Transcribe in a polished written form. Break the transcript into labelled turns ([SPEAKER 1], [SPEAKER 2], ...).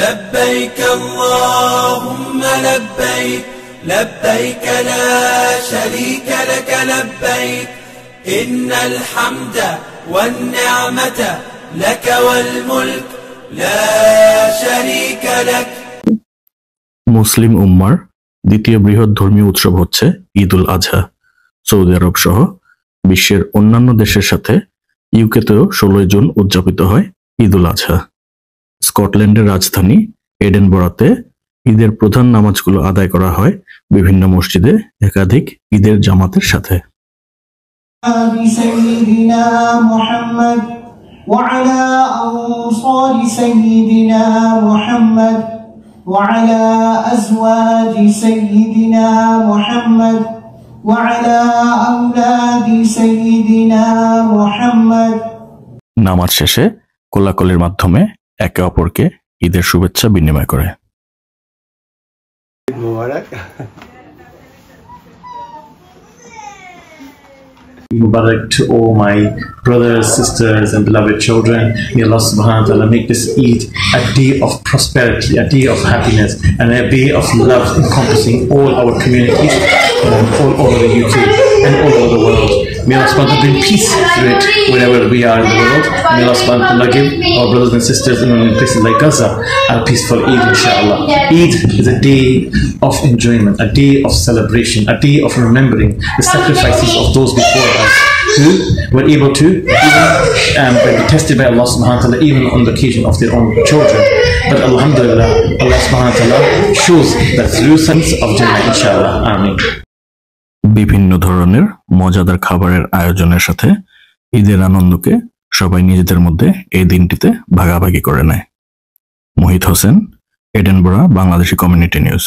[SPEAKER 1] لبيك اللهم لبيك لبيك لا شريك لك لبيك إن الحمد والنعمة لك والملك لا شريك لك।
[SPEAKER 2] মুসলিম উম্মার দ্বিতীয় বৃহৎ ধর্মীয় উৎসব হচ্ছে ঈদ উল আজহা। সৌদি আরব সহ বিশ্বের অন্যান্য দেশের সাথে ইউকেতেও 16 জুন উদযাপিত হয় ঈদ উল আজহা। স্কটল্যান্ডের রাজধানী এডেনবরাতে ঈদের প্রধান নামাজগুলো আদায় করা হয় বিভিন্ন মসজিদে একাধিক ঈদের জামাতের সাথে। নামাজ শেষে কোলাকুলির মাধ্যমে একে অপরকে ঈদের শুভেচ্ছা বিনিময় করে।
[SPEAKER 3] Mubarak to all my brothers, sisters and beloved children. May Allah subhanahu wa ta'ala make this Eid a day of prosperity, a day of happiness and a day of love encompassing all our communities all over the UK and all over the world. May Allah subhanahu wa ta'ala bring peace to it wherever we are in the world. May Allah subhanahu wa ta'ala give our brothers and sisters in places like Gaza a peaceful Eid, inshallah. Eid is a day of enjoyment, a day of celebration, a day of remembering the sacrifices of those before us who were able to be tested by Allah subhanahu wa ta'ala even on the occasion of their own children. But alhamdulillah, Allah subhanahu wa ta'ala shows that through sense of Jannah, inshallah. Ameen.
[SPEAKER 2] বিভিন্ন ধরনের মজাদার খাবারের আয়োজনের সাথে ঈদের আনন্দকে সবাই নিজেদের মধ্যে এই দিনটিতে ভাগাভাগি করে নেয়। মোহিত হোসেন, এডেনবরা, বাংলাদেশি কমিউনিটি নিউজ।